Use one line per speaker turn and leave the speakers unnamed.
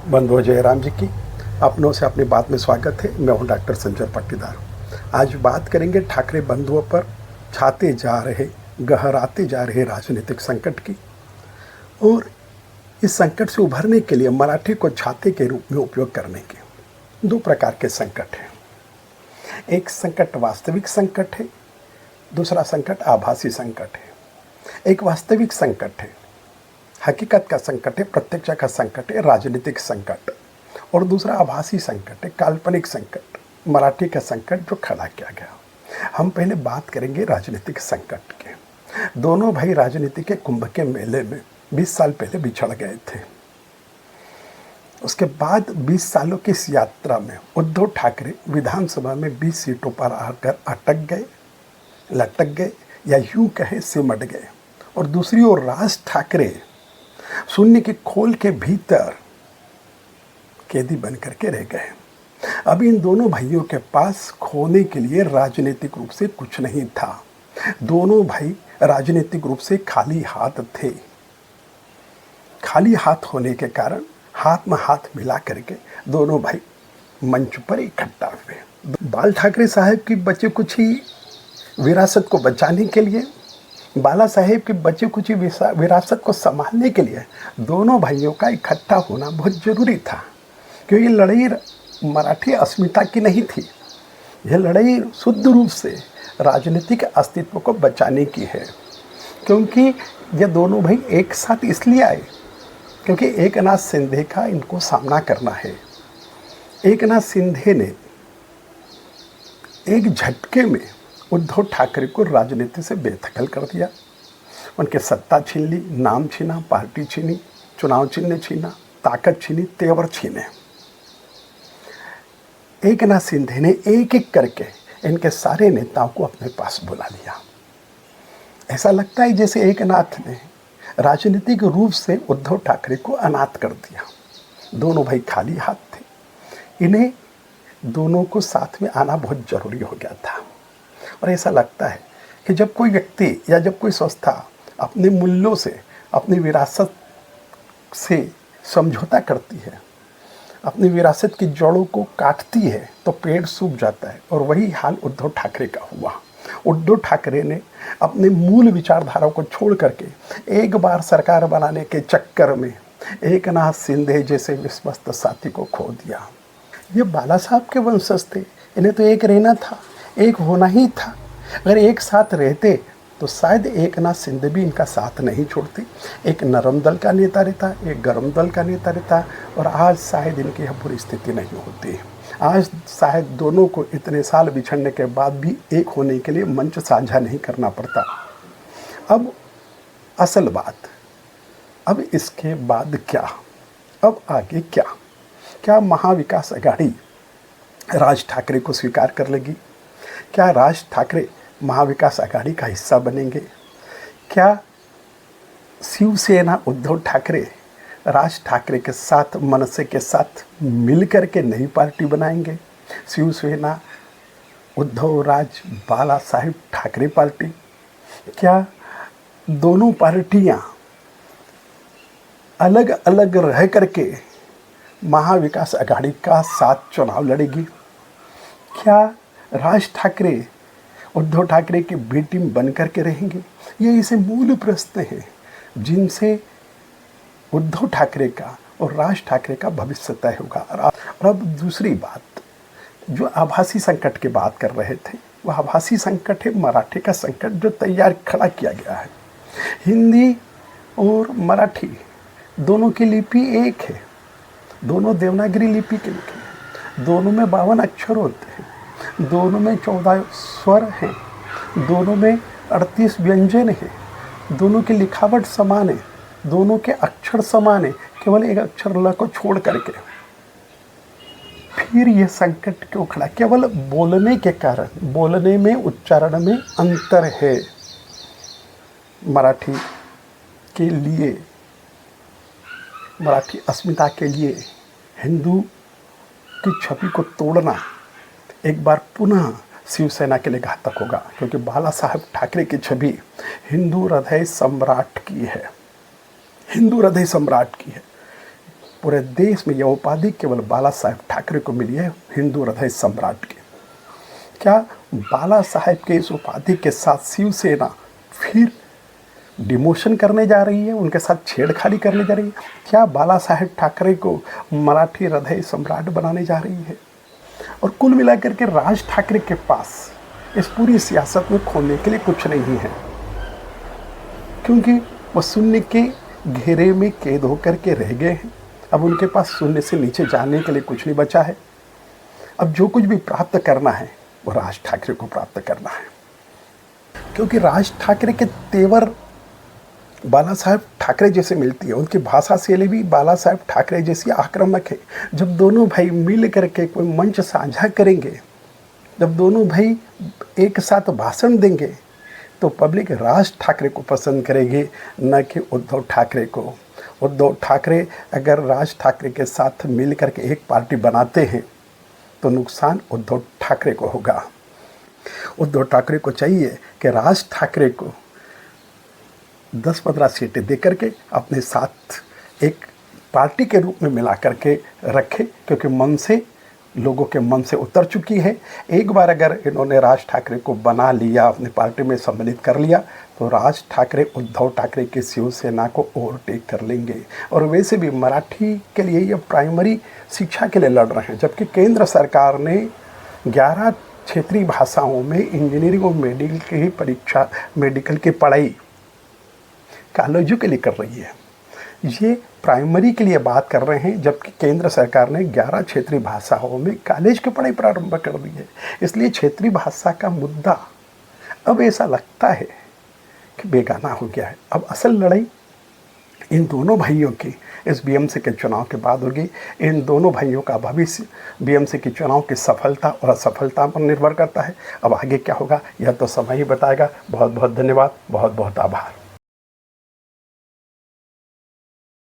बंधु जयराम जी की अपनों से अपनी बात में स्वागत है। मैं हूं डॉक्टर संजय पाटीदार। आज बात करेंगे ठाकरे बंधुओं पर छाते जा रहे, गहराते जा रहे राजनीतिक संकट की, और इस संकट से उभरने के लिए मराठी को छाते के रूप में उपयोग करने के दो प्रकार के संकट हैं। एक संकट वास्तविक संकट है, दूसरा संकट आभासी संकट है। एक वास्तविक संकट है, हकीकत का संकट है, प्रत्यक्ष का संकट है, राजनीतिक संकट, और दूसरा आभासी संकट है, काल्पनिक संकट, मराठी का संकट जो खड़ा किया गया। हम पहले बात करेंगे राजनीतिक संकट के। दोनों भाई राजनीति के कुंभ के मेले में 20 साल पहले बिछड़ गए थे। उसके बाद 20 सालों की इस यात्रा में उद्धव ठाकरे विधानसभा में 20 सीटों पर आकर अटक गए, लटक गए, या यूं कहे सिमट गए, और दूसरी ओर राज ठाकरे शून्य के खोल के भीतर कैदी बन करके रह गए। अब इन दोनों भाइयों के पास खोने के लिए राजनीतिक रूप से कुछ नहीं था। दोनों भाई राजनीतिक रूप से खाली हाथ थे। खाली हाथ होने के कारण हाथ में हाथ मिला करके दोनों भाई मंच पर इकट्ठा हुए। बाल ठाकरे साहब की बचे कुछ ही विरासत को बचाने के लिए, बाला साहेब के बचे कुछ ही विरासत को संभालने के लिए दोनों भाइयों का इकट्ठा होना बहुत जरूरी था, क्योंकि ये लड़ाई मराठी अस्मिता की नहीं थी। यह लड़ाई शुद्ध रूप से राजनीतिक अस्तित्व को बचाने की है। क्योंकि ये दोनों भाई एक साथ इसलिए आए क्योंकि एकनाथ शिंदे का इनको सामना करना है। एकनाथ शिंदे ने एक झटके में उद्धव ठाकरे को राजनीति से बेदखल कर दिया। उनके सत्ता छीन ली, नाम छीना, पार्टी छीनी, चुनाव चिन्ह छीना, ताकत छीनी, तेवर छीने। एकनाथ शिंदे ने एक एक करके इनके सारे नेताओं को अपने पास बुला लिया। ऐसा लगता है जैसे एकनाथ ने राजनीतिक रूप से उद्धव ठाकरे को अनाथ कर दिया। दोनों भाई खाली हाथ थे। इन्हें दोनों को साथ में आना बहुत जरूरी हो गया था। और ऐसा लगता है कि जब कोई व्यक्ति या जब कोई संस्था अपने मूल्यों से, अपनी विरासत से समझौता करती है, अपनी विरासत की जड़ों को काटती है, तो पेड़ सूख जाता है। और वही हाल उद्धव ठाकरे का हुआ। उद्धव ठाकरे ने अपने मूल विचारधारा को छोड़ करके एक बार सरकार बनाने के चक्कर में एकनाथ शिंदे जैसे विश्वस्त साथी को खो दिया। ये बाला साहब के वंशज थे, इन्हें तो एक रहना था, एक होना ही था। अगर एक साथ रहते तो शायद एकनाथ शिंदे भी इनका साथ नहीं छोड़ते। एक नरम दल का नेता रहता, एक गर्म दल का नेता रहता, और आज शायद इनकी यह बुरी स्थिति नहीं होती। आज शायद दोनों को इतने साल बिछड़ने के बाद भी एक होने के लिए मंच साझा नहीं करना पड़ता। अब असल बात, अब इसके बाद क्या, अब आगे क्या? क्या महाविकास आघाड़ी राज ठाकरे को स्वीकार कर लेगी? क्या राज ठाकरे महाविकास आघाड़ी का हिस्सा बनेंगे? क्या शिवसेना उद्धव ठाकरे राज ठाकरे के साथ, मनसे के साथ मिलकर के नई पार्टी बनाएंगे? शिवसेना उद्धव राज बाला साहेब ठाकरे पार्टी। क्या दोनों पार्टियां अलग अलग रह करके महाविकास आघाड़ी का साथ चुनाव लड़ेगी? क्या राज ठाकरे उद्धव ठाकरे की बी टीम बन करके रहेंगे? ये ऐसे मूल प्रश्न हैं जिनसे उद्धव ठाकरे का और राज ठाकरे का भविष्य तय होगा। और अब दूसरी बात, जो आभासी संकट की बात कर रहे थे, वह आभासी संकट है मराठी का संकट, जो तैयार खड़ा किया गया है। हिंदी और मराठी दोनों की लिपि एक है, दोनों देवनागरी लिपि के लिखे हैं, दोनों में 52 अक्षर होते हैं, दोनों में 14 स्वर हैं, दोनों में 38 व्यंजन हैं, दोनों की लिखावट समान है, दोनों के अक्षर समान है, केवल एक अक्षर ल को छोड़ करके। फिर यह संकट क्यों खड़ा? केवल बोलने के कारण, बोलने में, उच्चारण में अंतर है। मराठी के लिए, मराठी अस्मिता के लिए हिंदू की छवि को तोड़ना एक बार पुनः शिवसेना के लिए घातक होगा, क्योंकि बाला साहब ठाकरे की छवि हिंदू हृदय सम्राट की है, हिंदू हृदय सम्राट की है। पूरे देश में यह उपाधि केवल बाला साहेब ठाकरे को मिली है, हिंदू हृदय सम्राट की। क्या बाला साहेब के इस उपाधि के साथ शिवसेना फिर डिमोशन करने जा रही है, उनके साथ छेड़खानी करने जा रही है? क्या बाला साहेब ठाकरे को मराठी हृदय सम्राट बनाने जा रही है? और कुल मिलाकर के राज ठाकरे के पास इस पूरी सियासत में खोने के लिए कुछ नहीं है, क्योंकि वो शून्य के घेरे में कैद होकर के रह गए हैं। अब उनके पास शून्य से नीचे जाने के लिए कुछ नहीं बचा है। अब जो कुछ भी प्राप्त करना है वो राज ठाकरे को प्राप्त करना है, क्योंकि राज ठाकरे के तेवर बाला साहेब ठाकरे जैसे मिलती है, उनकी भाषा शैली भी बाला साहेब ठाकरे जैसी आक्रामक है। जब दोनों भाई मिल करके कोई मंच साझा करेंगे, जब दोनों भाई एक साथ भाषण देंगे, तो पब्लिक राज ठाकरे को पसंद करेगी, न कि उद्धव ठाकरे को। उद्धव ठाकरे अगर राज ठाकरे के साथ मिल करके एक पार्टी बनाते हैं तो नुकसान उद्धव ठाकरे को होगा। उद्धव ठाकरे को चाहिए कि राज ठाकरे को 10-15 सीटें दे करके अपने साथ एक पार्टी के रूप में मिला करके रखे, क्योंकि मन से, लोगों के मन से उतर चुकी है। एक बार अगर इन्होंने राज ठाकरे को बना लिया, अपनी पार्टी में सम्मिलित कर लिया, तो राज ठाकरे उद्धव ठाकरे की शिवसेना को ओवरटेक कर लेंगे। और वैसे भी मराठी के लिए ये प्राइमरी शिक्षा के लिए लड़ रहे हैं, जबकि केंद्र सरकार ने 11 क्षेत्रीय भाषाओं में इंजीनियरिंग और मेडिकल की पढ़ाई कॉलेजों के लिए कर रही है। ये प्राइमरी के लिए बात कर रहे हैं, जबकि केंद्र सरकार ने 11 क्षेत्रीय भाषाओं में कॉलेज की पढ़ाई प्रारंभ कर दी है। इसलिए क्षेत्रीय भाषा का मुद्दा अब ऐसा लगता है कि बेगाना हो गया है। अब असल लड़ाई इन दोनों भाइयों की इस बीएमसी के चुनाव के बाद होगी। इन दोनों भाइयों का भविष्य बीएमसी के चुनाव की सफलता और असफलता पर निर्भर करता है। अब आगे क्या होगा यह तो समय ही बताएगा। बहुत बहुत धन्यवाद, बहुत बहुत आभार।